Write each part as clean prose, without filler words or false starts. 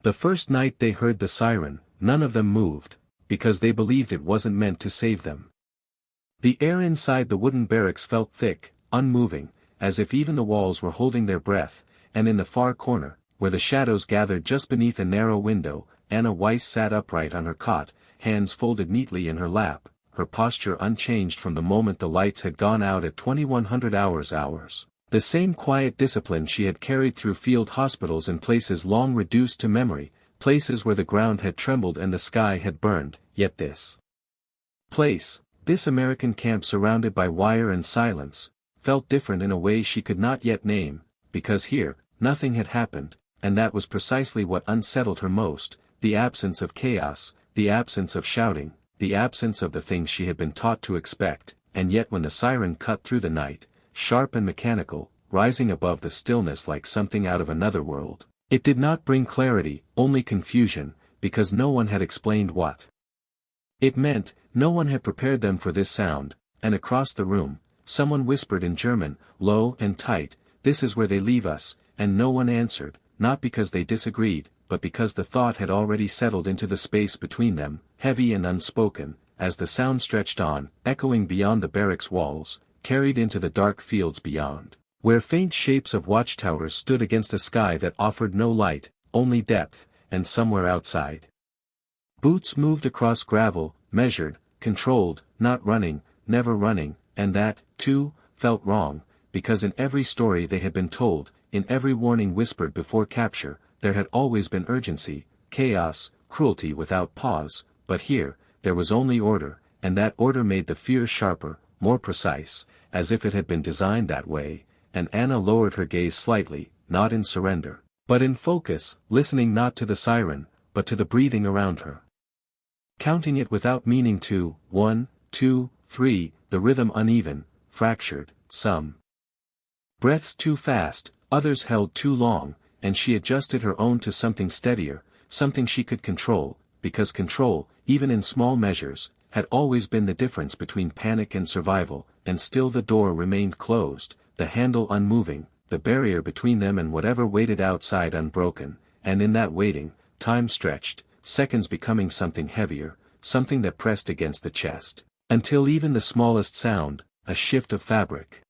The first night they heard the siren, none of them moved, because they believed it wasn't meant to save them. The air inside the wooden barracks felt thick, unmoving, as if even the walls were holding their breath, and in the far corner, where the shadows gathered just beneath a narrow window, Anna Weiss sat upright on her cot, hands folded neatly in her lap, her posture unchanged from the moment the lights had gone out at 2100 hours. The same quiet discipline she had carried through field hospitals in places long reduced to memory, places where the ground had trembled and the sky had burned, yet this place, this American camp surrounded by wire and silence, felt different in a way she could not yet name, because here, nothing had happened, and that was precisely what unsettled her most, the absence of chaos, the absence of shouting, the absence of the things she had been taught to expect, and yet when the siren cut through the night, sharp and mechanical, rising above the stillness like something out of another world, it did not bring clarity, only confusion, because no one had explained what it meant, no one had prepared them for this sound, and across the room, someone whispered in German, low and tight, "This is where they leave us," and no one answered, not because they disagreed, but because the thought had already settled into the space between them, heavy and unspoken, as the sound stretched on, echoing beyond the barracks walls, carried into the dark fields beyond, where faint shapes of watchtowers stood against a sky that offered no light, only depth, and somewhere outside. Boots moved across gravel, measured, controlled, not running, never running, and that, too, felt wrong, because in every story they had been told, in every warning whispered before capture, there had always been urgency, chaos, cruelty without pause, but here, there was only order, and that order made the fear sharper, more precise, as if it had been designed that way, and Anna lowered her gaze slightly, not in surrender, but in focus, listening not to the siren, but to the breathing around her. Counting it without meaning to, 1, 2, 3, the rhythm uneven, fractured, some breaths too fast, others held too long, and she adjusted her own to something steadier, something she could control, because control, even in small measures, had always been the difference between panic and survival, and still the door remained closed, the handle unmoving, the barrier between them and whatever waited outside unbroken, and in that waiting, time stretched, seconds becoming something heavier, something that pressed against the chest, until even the smallest sound, a shift of fabric,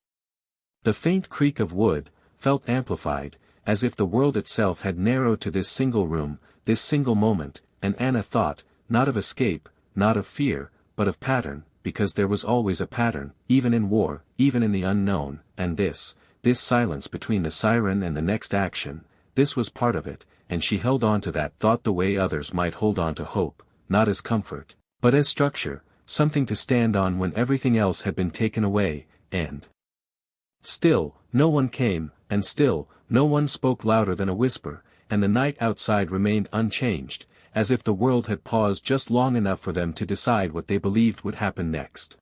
the faint creak of wood, felt amplified, as if the world itself had narrowed to this single room, this single moment, and Anna thought, not of escape, not of fear, but of pattern, because there was always a pattern, even in war, even in the unknown, and this silence between the siren and the next action, this was part of it, and she held on to that thought the way others might hold on to hope, not as comfort, but as structure, something to stand on when everything else had been taken away, and still, no one came, and still, no one spoke louder than a whisper, and the night outside remained unchanged, as if the world had paused just long enough for them to decide what they believed would happen next.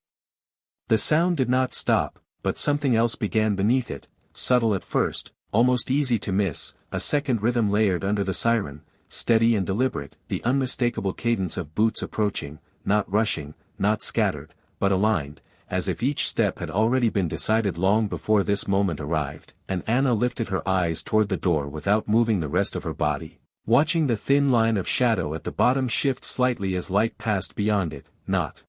The sound did not stop, but something else began beneath it, subtle at first, almost easy to miss, a second rhythm layered under the siren, steady and deliberate, the unmistakable cadence of boots approaching, not rushing, not scattered, but aligned, as if each step had already been decided long before this moment arrived, and Anna lifted her eyes toward the door without moving the rest of her body, watching the thin line of shadow at the bottom shift slightly as light passed beyond it, not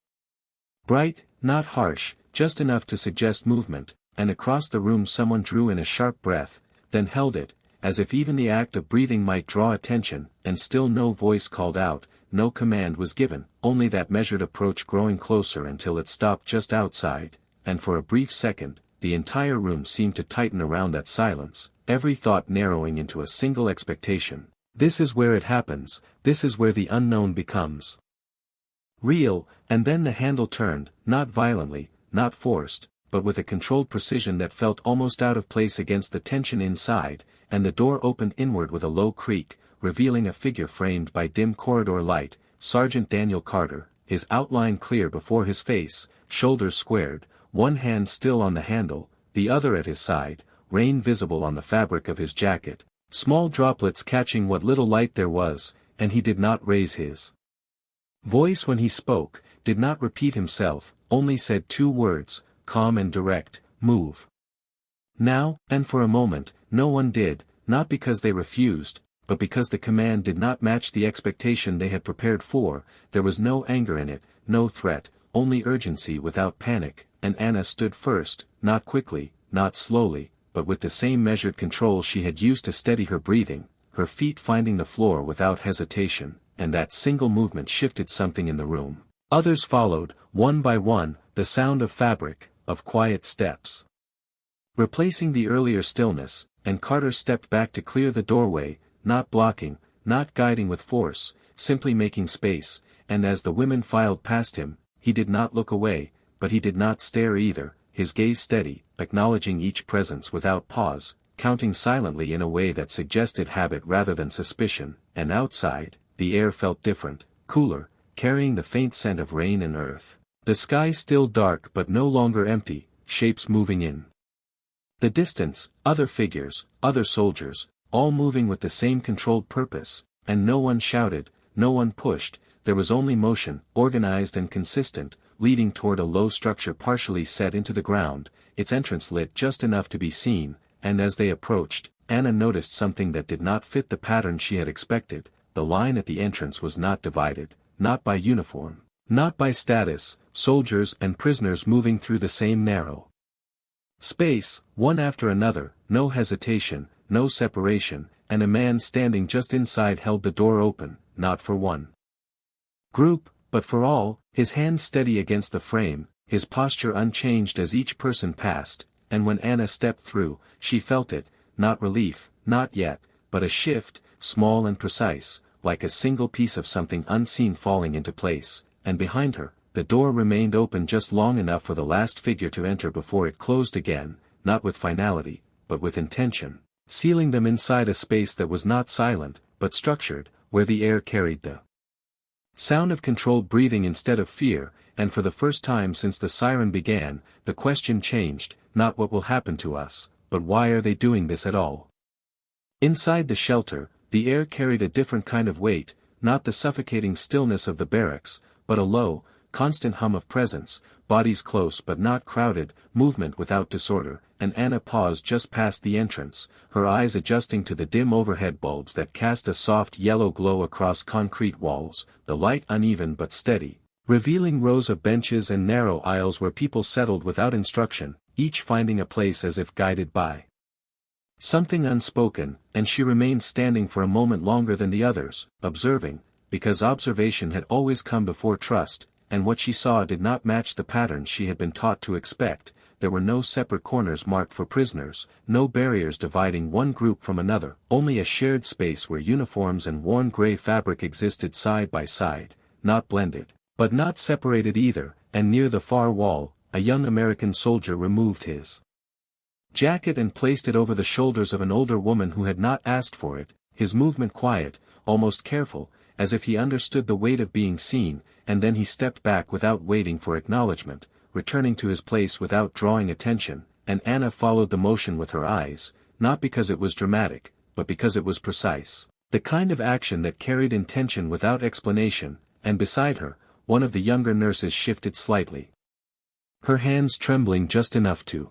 bright, not harsh, just enough to suggest movement, and across the room someone drew in a sharp breath, then held it, as if even the act of breathing might draw attention, and still no voice called out, no command was given, only that measured approach growing closer until it stopped just outside, and for a brief second, the entire room seemed to tighten around that silence, every thought narrowing into a single expectation. This is where it happens, this is where the unknown becomes real, and then the handle turned, not violently, not forced, but with a controlled precision that felt almost out of place against the tension inside, and the door opened inward with a low creak, revealing a figure framed by dim corridor light, Sergeant Daniel Carter, his outline clear before his face, shoulders squared, one hand still on the handle, the other at his side, rain visible on the fabric of his jacket, small droplets catching what little light there was, and he did not raise his voice when he spoke, did not repeat himself, only said two words, calm and direct, move. Now, and for a moment, no one did, not because they refused, but because the command did not match the expectation they had prepared for. There was no anger in it, no threat, only urgency without panic, and Anna stood first, not quickly, not slowly, but with the same measured control she had used to steady her breathing, her feet finding the floor without hesitation, and that single movement shifted something in the room. Others followed, one by one, the sound of fabric, of quiet steps, replacing the earlier stillness, and Carter stepped back to clear the doorway, not blocking, not guiding with force, simply making space, and as the women filed past him, he did not look away, but he did not stare either, his gaze steady, acknowledging each presence without pause, counting silently in a way that suggested habit rather than suspicion. And outside, the air felt different, cooler, carrying the faint scent of rain and earth. The sky still dark but no longer empty, shapes moving in the distance, other figures, other soldiers, all moving with the same controlled purpose, and no one shouted, no one pushed, there was only motion, organized and consistent, leading toward a low structure partially set into the ground, its entrance lit just enough to be seen, and as they approached, Anna noticed something that did not fit the pattern she had expected. The line at the entrance was not divided, not by uniform, not by status, soldiers and prisoners moving through the same narrow space, one after another, no hesitation, no separation, and a man standing just inside held the door open, not for one group, but for all, his hands steady against the frame, his posture unchanged as each person passed, and when Anna stepped through, she felt it, not relief, not yet, but a shift, small and precise, like a single piece of something unseen falling into place, and behind her, the door remained open just long enough for the last figure to enter before it closed again, not with finality, but with intention, sealing them inside a space that was not silent, but structured, where the air carried the sound of controlled breathing instead of fear. And for the first time since the siren began, the question changed, not what will happen to us, but why are they doing this at all? Inside the shelter, the air carried a different kind of weight, not the suffocating stillness of the barracks, but a low, constant hum of presence, bodies close but not crowded, movement without disorder, and Anna paused just past the entrance, her eyes adjusting to the dim overhead bulbs that cast a soft yellow glow across concrete walls, the light uneven but steady, revealing rows of benches and narrow aisles where people settled without instruction, each finding a place as if guided by something unspoken, and she remained standing for a moment longer than the others, observing, because observation had always come before trust, and what she saw did not match the patterns she had been taught to expect. There were no separate corners marked for prisoners, no barriers dividing one group from another, only a shared space where uniforms and worn gray fabric existed side by side, not blended, but not separated either, and near the far wall, a young American soldier removed his jacket and placed it over the shoulders of an older woman who had not asked for it, his movement quiet, almost careful, as if he understood the weight of being seen, and then he stepped back without waiting for acknowledgement, returning to his place without drawing attention, and Anna followed the motion with her eyes, not because it was dramatic, but because it was precise, the kind of action that carried intention without explanation. And beside her, one of the younger nurses shifted slightly, her hands trembling just enough to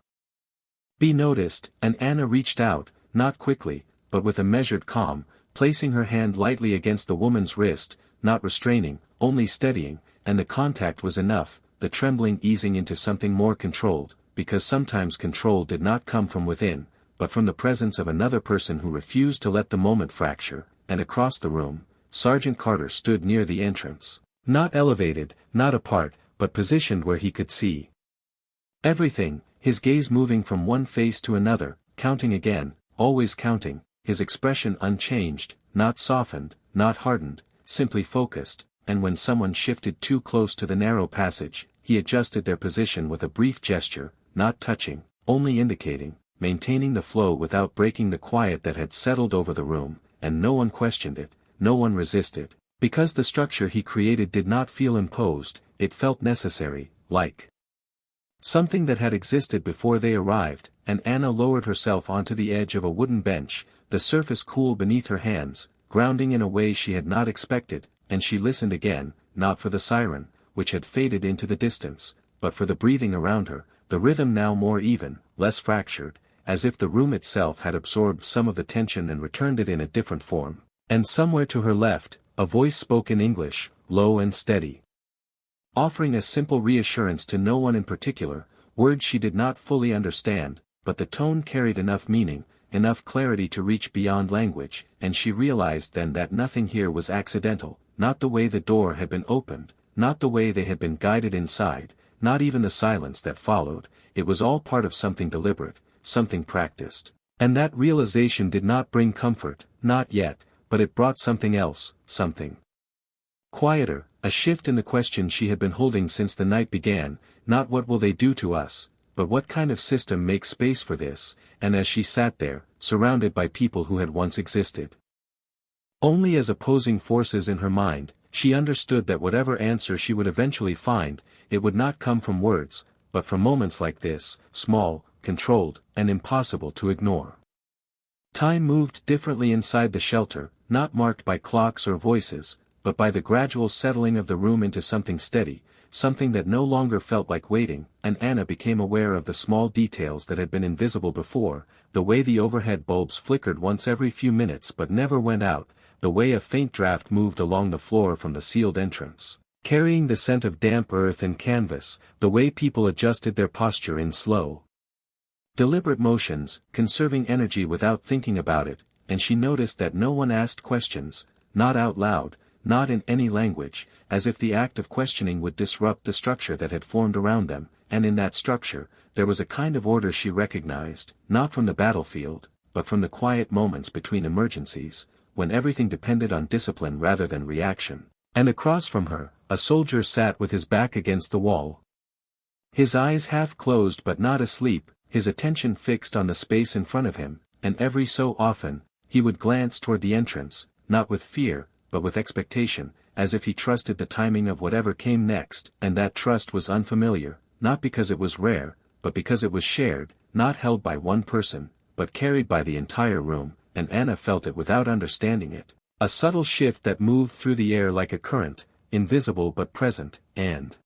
be noticed, and Anna reached out, not quickly, but with a measured calm, placing her hand lightly against the woman's wrist, not restraining, only steadying, and the contact was enough, the trembling easing into something more controlled, because sometimes control did not come from within, but from the presence of another person who refused to let the moment fracture. And across the room, Sergeant Carter stood near the entrance, not elevated, not apart, but positioned where he could see everything, his gaze moving from one face to another, counting again, always counting, his expression unchanged, not softened, not hardened, simply focused. And when someone shifted too close to the narrow passage, he adjusted their position with a brief gesture, not touching, only indicating, maintaining the flow without breaking the quiet that had settled over the room, and no one questioned it, no one resisted, because the structure he created did not feel imposed, it felt necessary, like something that had existed before they arrived. And Anna lowered herself onto the edge of a wooden bench, the surface cool beneath her hands, grounding in a way she had not expected, and she listened again, not for the siren, which had faded into the distance, but for the breathing around her, the rhythm now more even, less fractured, as if the room itself had absorbed some of the tension and returned it in a different form. And somewhere to her left, a voice spoke in English, low and steady. Offering a simple reassurance to no one in particular, words she did not fully understand, but the tone carried enough meaning, enough clarity to reach beyond language, and she realized then that nothing here was accidental, not the way the door had been opened, not the way they had been guided inside, not even the silence that followed, it was all part of something deliberate, something practiced. And that realization did not bring comfort, not yet, but it brought something else, something quieter, a shift in the question she had been holding since the night began, not what will they do to us, but what kind of system makes space for this, and as she sat there, surrounded by people who had once existed only as opposing forces in her mind, she understood that whatever answer she would eventually find, it would not come from words, but from moments like this, small, controlled, and impossible to ignore. Time moved differently inside the shelter, not marked by clocks or voices, but by the gradual settling of the room into something steady, something that no longer felt like waiting, and Anna became aware of the small details that had been invisible before, the way the overhead bulbs flickered once every few minutes but never went out, the way a faint draft moved along the floor from the sealed entrance, carrying the scent of damp earth and canvas, the way people adjusted their posture in slow, deliberate motions, conserving energy without thinking about it, and she noticed that no one asked questions, not out loud, not in any language, as if the act of questioning would disrupt the structure that had formed around them, and in that structure, there was a kind of order she recognized, not from the battlefield, but from the quiet moments between emergencies, when everything depended on discipline rather than reaction. And across from her, a soldier sat with his back against the wall. His eyes half closed but not asleep, his attention fixed on the space in front of him, and every so often, he would glance toward the entrance, not with fear, but with expectation, as if he trusted the timing of whatever came next, and that trust was unfamiliar, not because it was rare, but because it was shared, not held by one person, but carried by the entire room, and Anna felt it without understanding it, a subtle shift that moved through the air like a current, invisible but present, and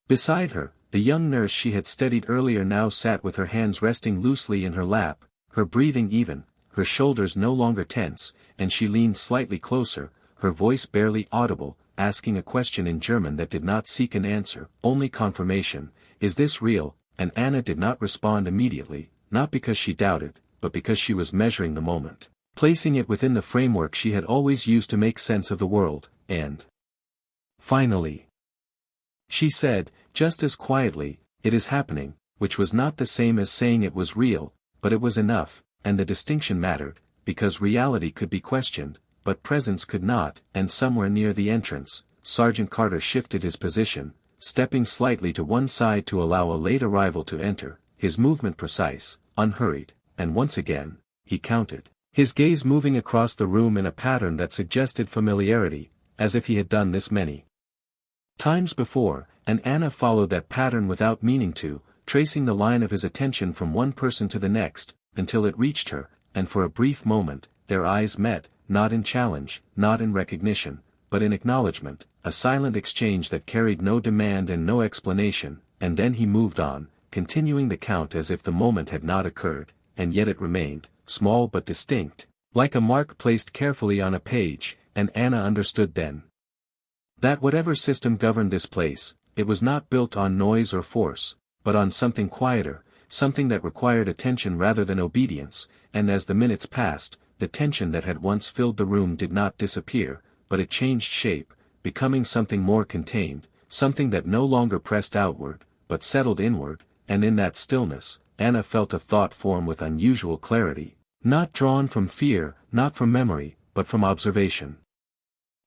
beside her, the young nurse she had steadied earlier now sat with her hands resting loosely in her lap, her breathing even, her shoulders no longer tense, and she leaned slightly closer, her voice barely audible, asking a question in German that did not seek an answer, only confirmation, is this real? And Anna did not respond immediately, not because she doubted, but because she was measuring the moment, placing it within the framework she had always used to make sense of the world, and finally, she said, just as quietly, it is happening, which was not the same as saying it was real, but it was enough, and the distinction mattered, because reality could be questioned, but presence could not, and somewhere near the entrance, Sergeant Carter shifted his position, stepping slightly to one side to allow a late arrival to enter, his movement precise, unhurried, and once again, he counted, his gaze moving across the room in a pattern that suggested familiarity, as if he had done this many times before, and Anna followed that pattern without meaning to, tracing the line of his attention from one person to the next, until it reached her, and for a brief moment, their eyes met, not in challenge, not in recognition, but in acknowledgement, a silent exchange that carried no demand and no explanation, and then he moved on, continuing the count as if the moment had not occurred, and yet it remained, small but distinct, like a mark placed carefully on a page, and Anna understood then that whatever system governed this place, it was not built on noise or force, but on something quieter, something that required attention rather than obedience, and as the minutes passed, the tension that had once filled the room did not disappear, but it changed shape, becoming something more contained, something that no longer pressed outward, but settled inward, and in that stillness, Anna felt a thought form with unusual clarity, not drawn from fear, not from memory, but from observation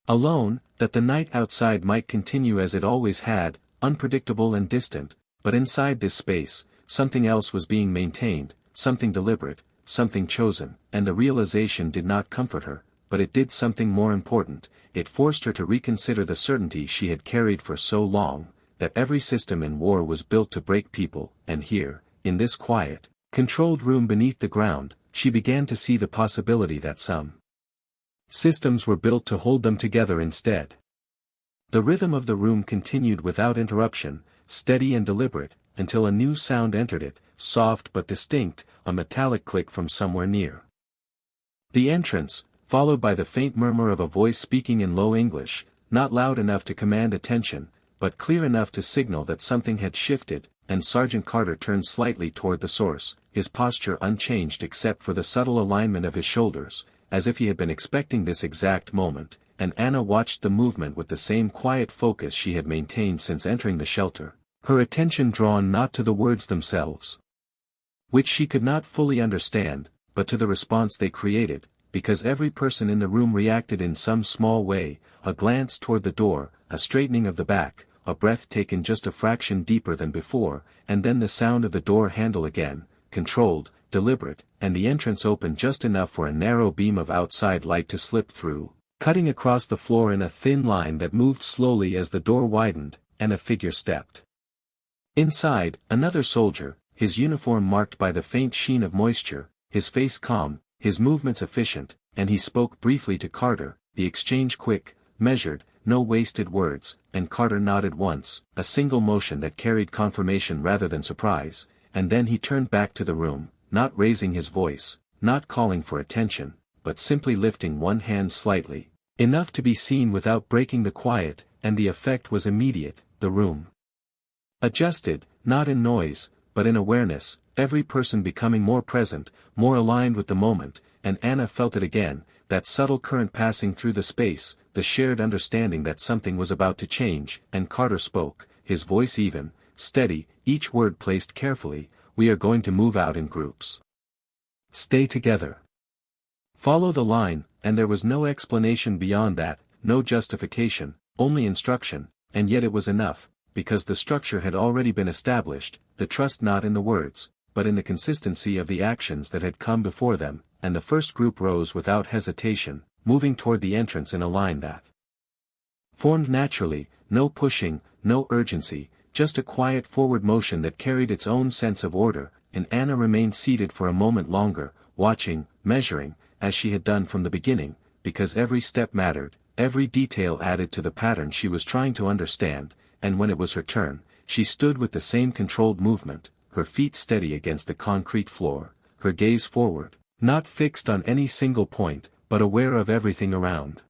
alone, that the night outside might continue as it always had, unpredictable and distant, but inside this space, something else was being maintained, something deliberate, something chosen, and the realization did not comfort her, but it did something more important, it forced her to reconsider the certainty she had carried for so long, that every system in war was built to break people, and here, in this quiet, controlled room beneath the ground, she began to see the possibility that some systems were built to hold them together instead. The rhythm of the room continued without interruption, steady and deliberate, until a new sound entered it, soft but distinct, a metallic click from somewhere near the entrance, followed by the faint murmur of a voice speaking in low English, not loud enough to command attention, but clear enough to signal that something had shifted, and Sergeant Carter turned slightly toward the source, his posture unchanged except for the subtle alignment of his shoulders, as if he had been expecting this exact moment, and Anna watched the movement with the same quiet focus she had maintained since entering the shelter, her attention drawn not to the words themselves, which she could not fully understand, but to the response they created, because every person in the room reacted in some small way, a glance toward the door, a straightening of the back, a breath taken just a fraction deeper than before, and then the sound of the door handle again, controlled, deliberate, and the entrance opened just enough for a narrow beam of outside light to slip through, cutting across the floor in a thin line that moved slowly as the door widened, and a figure stepped. Inside, another soldier, his uniform marked by the faint sheen of moisture, his face calm, his movements efficient, and he spoke briefly to Carter, the exchange quick, measured, no wasted words, and Carter nodded once, a single motion that carried confirmation rather than surprise, and then he turned back to the room, not raising his voice, not calling for attention, but simply lifting one hand slightly, enough to be seen without breaking the quiet, and the effect was immediate, the room adjusted, not in noise, but in awareness, every person becoming more present, more aligned with the moment, and Anna felt it again, that subtle current passing through the space, the shared understanding that something was about to change, and Carter spoke, his voice even, steady, each word placed carefully, "We are going to move out in groups. Stay together. Follow the line," and there was no explanation beyond that, no justification, only instruction, and yet it was enough, because the structure had already been established, the trust not in the words, but in the consistency of the actions that had come before them, and the first group rose without hesitation, moving toward the entrance in a line that formed naturally, no pushing, no urgency, just a quiet forward motion that carried its own sense of order, and Anna remained seated for a moment longer, watching, measuring, as she had done from the beginning, because every step mattered, every detail added to the pattern she was trying to understand, and when it was her turn, she stood with the same controlled movement, her feet steady against the concrete floor, her gaze forward, not fixed on any single point, but aware of everything around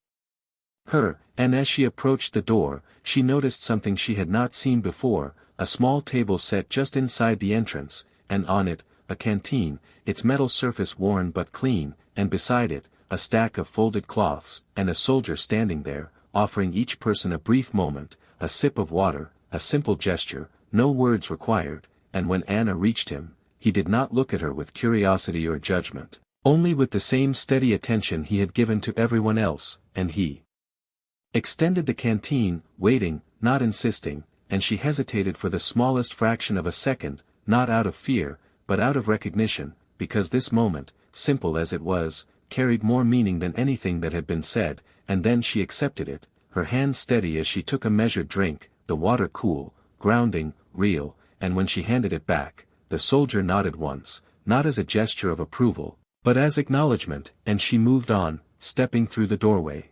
her, and as she approached the door, she noticed something she had not seen before, a small table set just inside the entrance, and on it, a canteen, its metal surface worn but clean, and beside it, a stack of folded cloths, and a soldier standing there, offering each person a brief moment, a sip of water, a simple gesture, no words required, and when Anna reached him, he did not look at her with curiosity or judgment, only with the same steady attention he had given to everyone else, and he extended the canteen, waiting, not insisting, and she hesitated for the smallest fraction of a second, not out of fear, but out of recognition, because this moment, simple as it was, carried more meaning than anything that had been said, and then she accepted it, her hand steady as she took a measured drink, the water cool, grounding, real, and when she handed it back, the soldier nodded once, not as a gesture of approval, but as acknowledgement, and she moved on, stepping through the doorway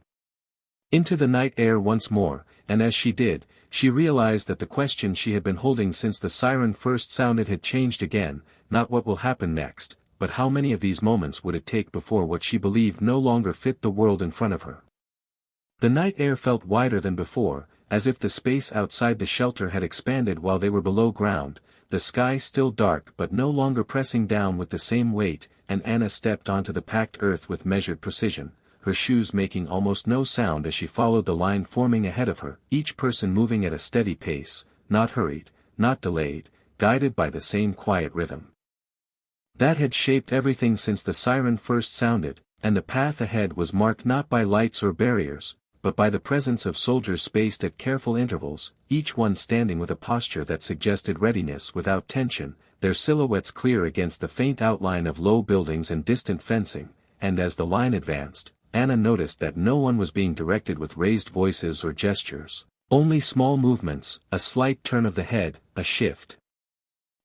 into the night air once more, and as she did, she realized that the question she had been holding since the siren first sounded had changed again, not what will happen next, but how many of these moments would it take before what she believed no longer fit the world in front of her. The night air felt wider than before, as if the space outside the shelter had expanded while they were below ground, the sky still dark but no longer pressing down with the same weight, and Anna stepped onto the packed earth with measured precision, her shoes making almost no sound as she followed the line forming ahead of her, each person moving at a steady pace, not hurried, not delayed, guided by the same quiet rhythm that had shaped everything since the siren first sounded, and the path ahead was marked not by lights or barriers, but by the presence of soldiers spaced at careful intervals, each one standing with a posture that suggested readiness without tension, their silhouettes clear against the faint outline of low buildings and distant fencing, and as the line advanced, Anna noticed that no one was being directed with raised voices or gestures, only small movements, a slight turn of the head, a shift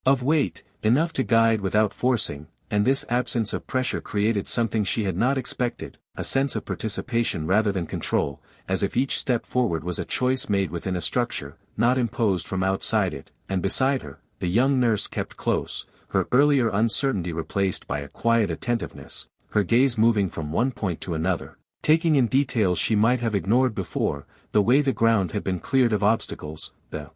of weight, enough to guide without forcing, and this absence of pressure created something she had not expected, a sense of participation rather than control, as if each step forward was a choice made within a structure, not imposed from outside it, and beside her, the young nurse kept close, her earlier uncertainty replaced by a quiet attentiveness, her gaze moving from one point to another, taking in details she might have ignored before, the way the ground had been cleared of obstacles, the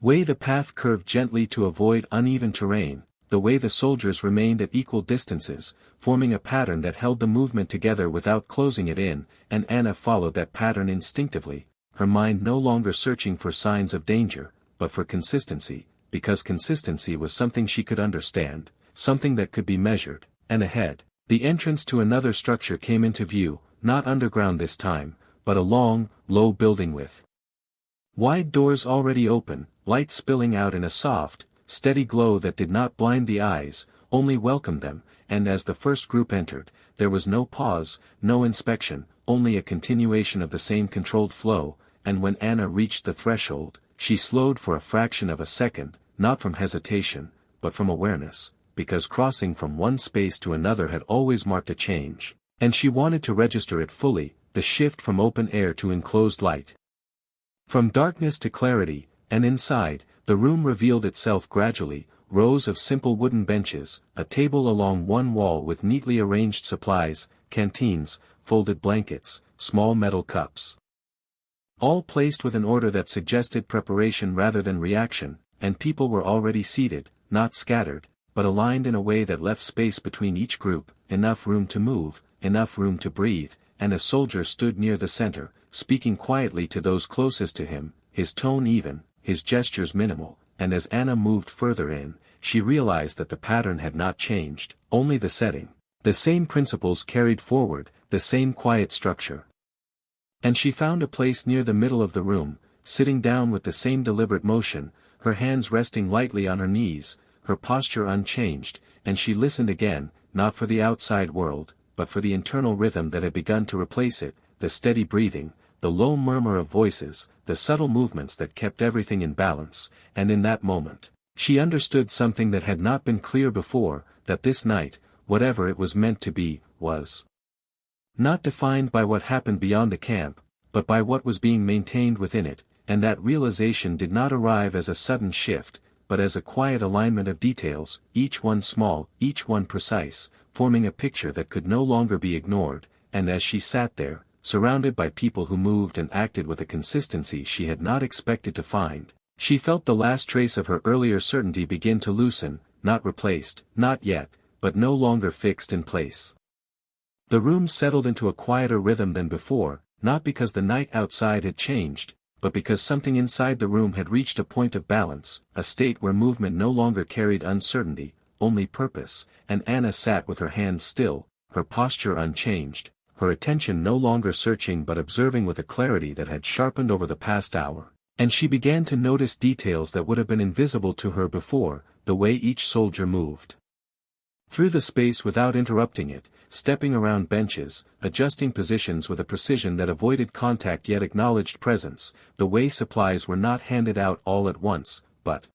way the path curved gently to avoid uneven terrain, the way the soldiers remained at equal distances, forming a pattern that held the movement together without closing it in, and Anna followed that pattern instinctively, her mind no longer searching for signs of danger, but for consistency, because consistency was something she could understand, something that could be measured, and ahead, the entrance to another structure came into view, not underground this time, but a long, low building with wide doors already open, light spilling out in a soft, steady glow that did not blind the eyes, only welcomed them, and as the first group entered, there was no pause, no inspection, only a continuation of the same controlled flow, and when Anna reached the threshold, she slowed for a fraction of a second, not from hesitation, but from awareness, because crossing from one space to another had always marked a change, and she wanted to register it fully, the shift from open air to enclosed light. From darkness to clarity, and inside, the room revealed itself gradually, rows of simple wooden benches, a table along one wall with neatly arranged supplies, canteens, folded blankets, small metal cups. All placed with an order that suggested preparation rather than reaction, and people were already seated, not scattered, but aligned in a way that left space between each group, enough room to move, enough room to breathe, and a soldier stood near the center, speaking quietly to those closest to him, his tone even, his gestures minimal, and as Anna moved further in, she realized that the pattern had not changed, only the setting. The same principles carried forward, the same quiet structure. And she found a place near the middle of the room, sitting down with the same deliberate motion, her hands resting lightly on her knees, her posture unchanged, and she listened again, not for the outside world, but for the internal rhythm that had begun to replace it, the steady breathing, the low murmur of voices, the subtle movements that kept everything in balance, and in that moment, she understood something that had not been clear before, that this night, whatever it was meant to be, was not defined by what happened beyond the camp, but by what was being maintained within it, and that realization did not arrive as a sudden shift, but as a quiet alignment of details, each one small, each one precise, forming a picture that could no longer be ignored, and as she sat there, surrounded by people who moved and acted with a consistency she had not expected to find, she felt the last trace of her earlier certainty begin to loosen, not replaced, not yet, but no longer fixed in place. The room settled into a quieter rhythm than before, not because the night outside had changed, but because something inside the room had reached a point of balance, a state where movement no longer carried uncertainty, only purpose, and Anna sat with her hands still, her posture unchanged, her attention no longer searching but observing with a clarity that had sharpened over the past hour, and she began to notice details that would have been invisible to her before, the way each soldier moved through the space without interrupting it, stepping around benches, adjusting positions with a precision that avoided contact yet acknowledged presence, the way supplies were not handed out all at once, but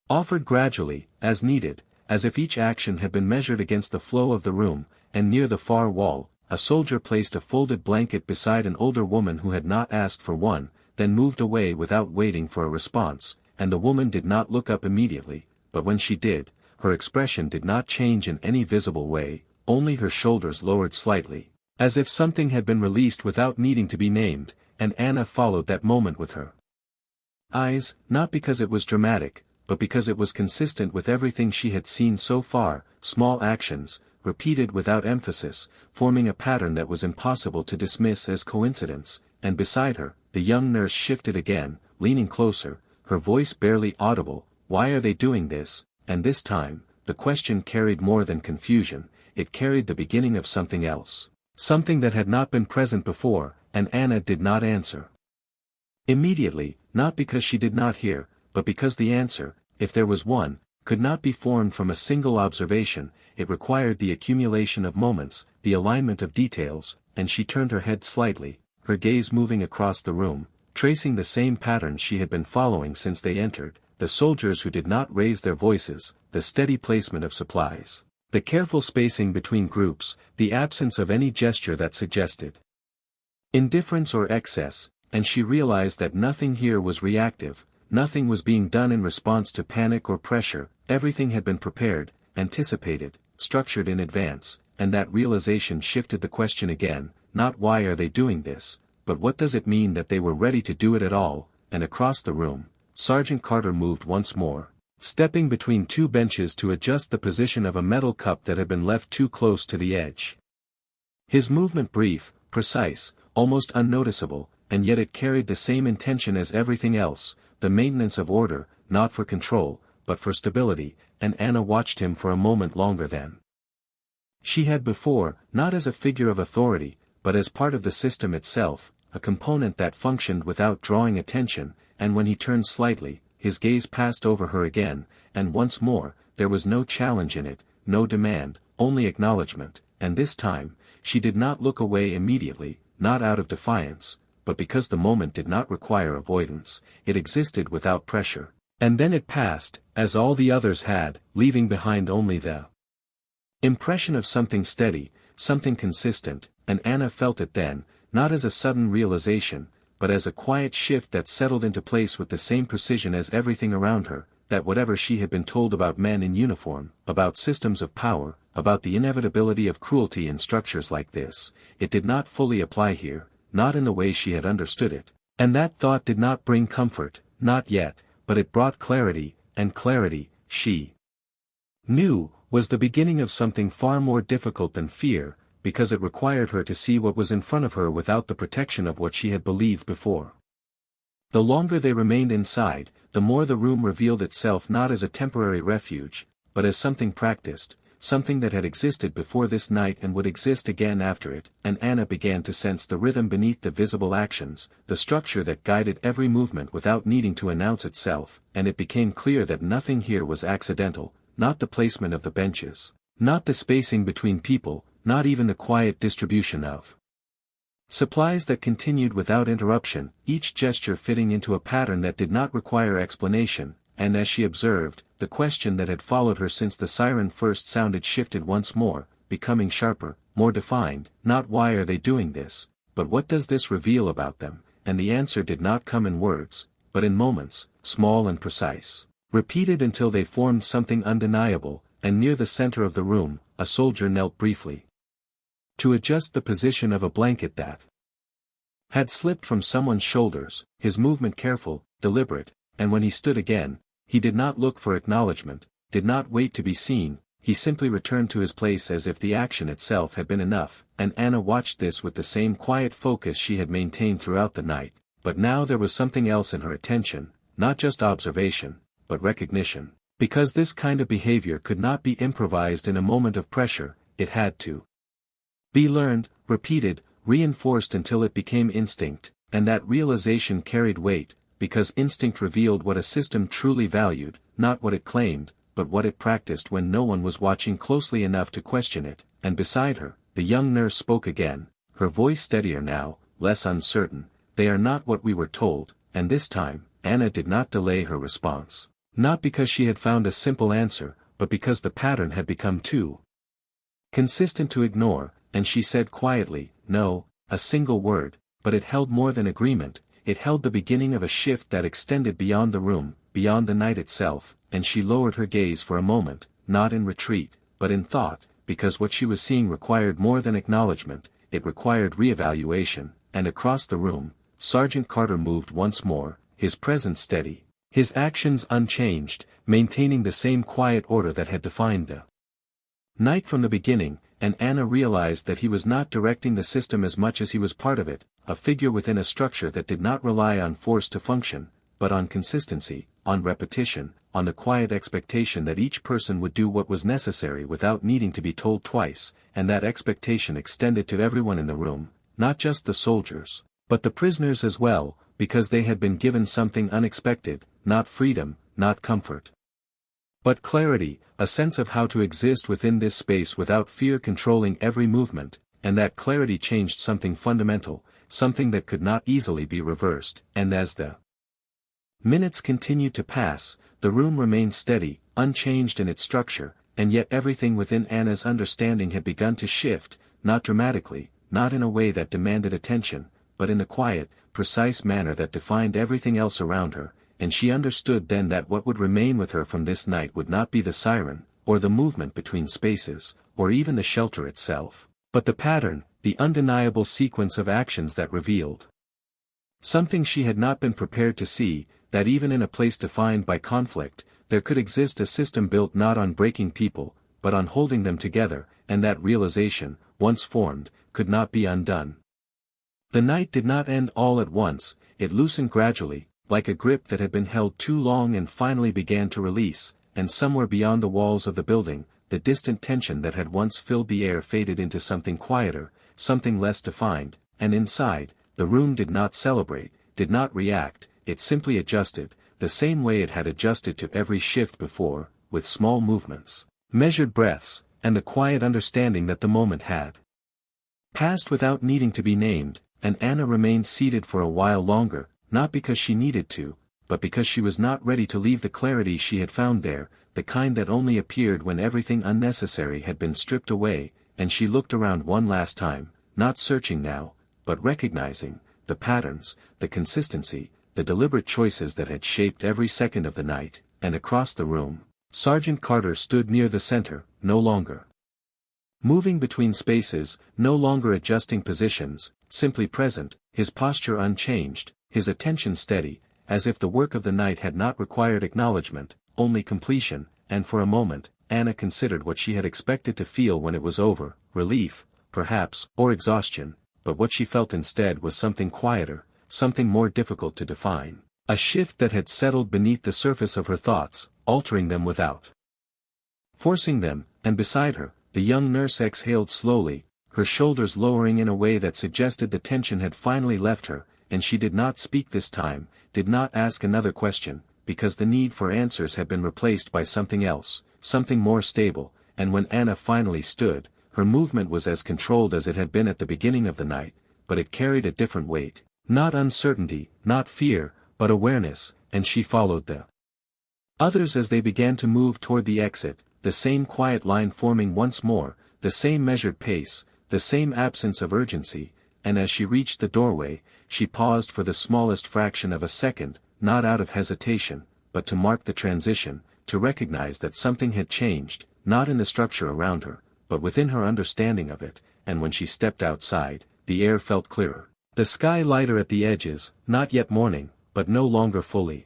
offered gradually, as needed, as if each action had been measured against the flow of the room, and near the far wall, a soldier placed a folded blanket beside an older woman who had not asked for one, then moved away without waiting for a response, and the woman did not look up immediately, but when she did, her expression did not change in any visible way, only her shoulders lowered slightly, as if something had been released without needing to be named, and Anna followed that moment with her eyes, not because it was dramatic, but because it was consistent with everything she had seen so far, small actions, repeated without emphasis, forming a pattern that was impossible to dismiss as coincidence, and beside her, the young nurse shifted again, leaning closer, her voice barely audible, "Why are they doing this?" And this time, the question carried more than confusion, it carried the beginning of something else, something that had not been present before, and Anna did not answer immediately, not because she did not hear, but because the answer, if there was one, could not be formed from a single observation, it required the accumulation of moments, the alignment of details, and she turned her head slightly, her gaze moving across the room, tracing the same patterns she had been following since they entered, the soldiers who did not raise their voices, the steady placement of supplies, the careful spacing between groups, the absence of any gesture that suggested indifference or excess, and she realized that nothing here was reactive, nothing was being done in response to panic or pressure, everything had been prepared, anticipated, structured in advance, and that realization shifted the question again, not why are they doing this, but what does it mean that they were ready to do it at all, and across the room, Sergeant Carter moved once more, stepping between two benches to adjust the position of a metal cup that had been left too close to the edge. His movement brief, precise, almost unnoticeable, and yet it carried the same intention as everything else, the maintenance of order, not for control, but for stability, and Anna watched him for a moment longer than she had before, not as a figure of authority, but as part of the system itself, a component that functioned without drawing attention, and when he turned slightly, his gaze passed over her again, and once more, there was no challenge in it, no demand, only acknowledgement, and this time, she did not look away immediately, not out of defiance, but because the moment did not require avoidance, it existed without pressure. And then it passed, as all the others had, leaving behind only the impression of something steady, something consistent, and Anna felt it then, not as a sudden realization, but as a quiet shift that settled into place with the same precision as everything around her, that whatever she had been told about men in uniform, about systems of power, about the inevitability of cruelty in structures like this, it did not fully apply here, not in the way she had understood it. And that thought did not bring comfort, not yet, but it brought clarity, and clarity, she knew, was the beginning of something far more difficult than fear, because it required her to see what was in front of her without the protection of what she had believed before. The longer they remained inside, the more the room revealed itself not as a temporary refuge, but as something practiced, something that had existed before this night and would exist again after it, and Anna began to sense the rhythm beneath the visible actions, the structure that guided every movement without needing to announce itself, and it became clear that nothing here was accidental, not the placement of the benches, not the spacing between people, not even the quiet distribution of supplies that continued without interruption, each gesture fitting into a pattern that did not require explanation, and as she observed, the question that had followed her since the siren first sounded shifted once more, becoming sharper, more defined, not why are they doing this, but what does this reveal about them, and the answer did not come in words, but in moments, small and precise, repeated until they formed something undeniable, and near the center of the room, a soldier knelt briefly to adjust the position of a blanket that had slipped from someone's shoulders, his movement careful, deliberate, and when he stood again, he did not look for acknowledgement, did not wait to be seen, he simply returned to his place as if the action itself had been enough, and Anna watched this with the same quiet focus she had maintained throughout the night, but now there was something else in her attention, not just observation, but recognition, because this kind of behavior could not be improvised in a moment of pressure, it had to be learned, repeated, reinforced until it became instinct, and that realization carried weight, because instinct revealed what a system truly valued, not what it claimed, but what it practiced when no one was watching closely enough to question it, and beside her, the young nurse spoke again, her voice steadier now, less uncertain, "They are not what we were told," and this time, Anna did not delay her response, not because she had found a simple answer, but because the pattern had become too consistent to ignore, and she said quietly, "No," a single word, but it held more than agreement, it held the beginning of a shift that extended beyond the room, beyond the night itself, and she lowered her gaze for a moment, not in retreat, but in thought, because what she was seeing required more than acknowledgement, it required re-evaluation, and across the room, Sergeant Carter moved once more, his presence steady, his actions unchanged, maintaining the same quiet order that had defined the night from the beginning, and Anna realized that he was not directing the system as much as he was part of it, a figure within a structure that did not rely on force to function, but on consistency, on repetition, on the quiet expectation that each person would do what was necessary without needing to be told twice, and that expectation extended to everyone in the room, not just the soldiers, but the prisoners as well, because they had been given something unexpected, not freedom, not comfort, but clarity, a sense of how to exist within this space without fear controlling every movement, and that clarity changed something fundamental, something that could not easily be reversed, and as the minutes continued to pass, the room remained steady, unchanged in its structure, and yet everything within Anna's understanding had begun to shift, not dramatically, not in a way that demanded attention, but in a quiet, precise manner that defined everything else around her, and she understood then that what would remain with her from this night would not be the siren, or the movement between spaces, or even the shelter itself, but the pattern, the undeniable sequence of actions that revealed something she had not been prepared to see, that even in a place defined by conflict, there could exist a system built not on breaking people, but on holding them together, and that realization, once formed, could not be undone. The night did not end all at once, it loosened gradually, like a grip that had been held too long and finally began to release, and somewhere beyond the walls of the building, the distant tension that had once filled the air faded into something quieter, something less defined, and inside, the room did not celebrate, did not react, it simply adjusted, the same way it had adjusted to every shift before, with small movements, measured breaths, and the quiet understanding that the moment had passed without needing to be named, and Anna remained seated for a while longer, not because she needed to, but because she was not ready to leave the clarity she had found there, the kind that only appeared when everything unnecessary had been stripped away, and she looked around one last time, not searching now, but recognizing the patterns, the consistency, the deliberate choices that had shaped every second of the night, and across the room, Sergeant Carter stood near the center, no longer moving between spaces, no longer adjusting positions, simply present, his posture unchanged, his attention steady, as if the work of the night had not required acknowledgement, only completion, and for a moment, Anna considered what she had expected to feel when it was over, relief, perhaps, or exhaustion, but what she felt instead was something quieter, something more difficult to define, a shift that had settled beneath the surface of her thoughts, altering them without forcing them, and beside her, the young nurse exhaled slowly, her shoulders lowering in a way that suggested the tension had finally left her, and she did not speak this time, did not ask another question, because the need for answers had been replaced by something else, something more stable, and when Anna finally stood, her movement was as controlled as it had been at the beginning of the night, but it carried a different weight, not uncertainty, not fear, but awareness, and she followed the others as they began to move toward the exit, the same quiet line forming once more, the same measured pace, the same absence of urgency, and as she reached the doorway, she paused for the smallest fraction of a second, not out of hesitation, but to mark the transition, to recognize that something had changed, not in the structure around her, but within her understanding of it, and when she stepped outside, the air felt clearer, the sky lighter at the edges, not yet morning, but no longer fully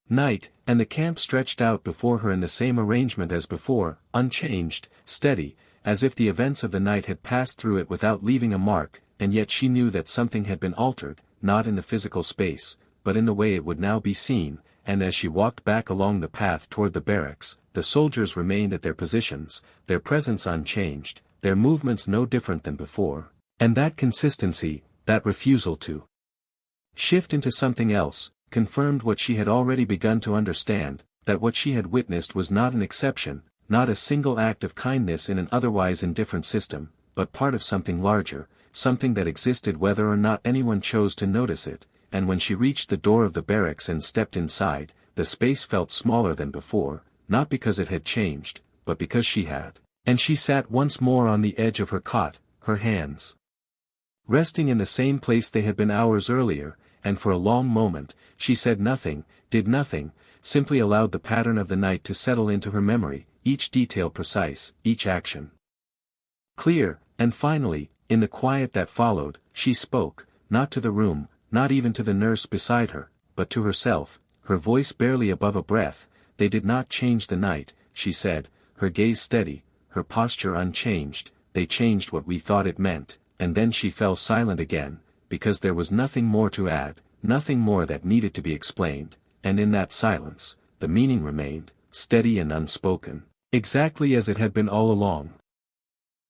night, and the camp stretched out before her in the same arrangement as before, unchanged, steady, as if the events of the night had passed through it without leaving a mark, and yet she knew that something had been altered, not in the physical space, but in the way it would now be seen, and as she walked back along the path toward the barracks, the soldiers remained at their positions, their presence unchanged, their movements no different than before, and that consistency, that refusal to shift into something else, confirmed what she had already begun to understand, that what she had witnessed was not an exception, not a single act of kindness in an otherwise indifferent system, but part of something larger, something that existed whether or not anyone chose to notice it, and when she reached the door of the barracks and stepped inside, the space felt smaller than before, not because it had changed, but because she had, and she sat once more on the edge of her cot, her hands resting in the same place they had been hours earlier, and for a long moment, she said nothing, did nothing, simply allowed the pattern of the night to settle into her memory, each detail precise, each action clear, and finally, in the quiet that followed, she spoke, not to the room, not even to the nurse beside her, but to herself, her voice barely above a breath. They did not change the night, she said, her gaze steady, her posture unchanged, they changed what we thought it meant, and then she fell silent again, because there was nothing more to add, nothing more that needed to be explained, and in that silence, the meaning remained, steady and unspoken, exactly as it had been all along.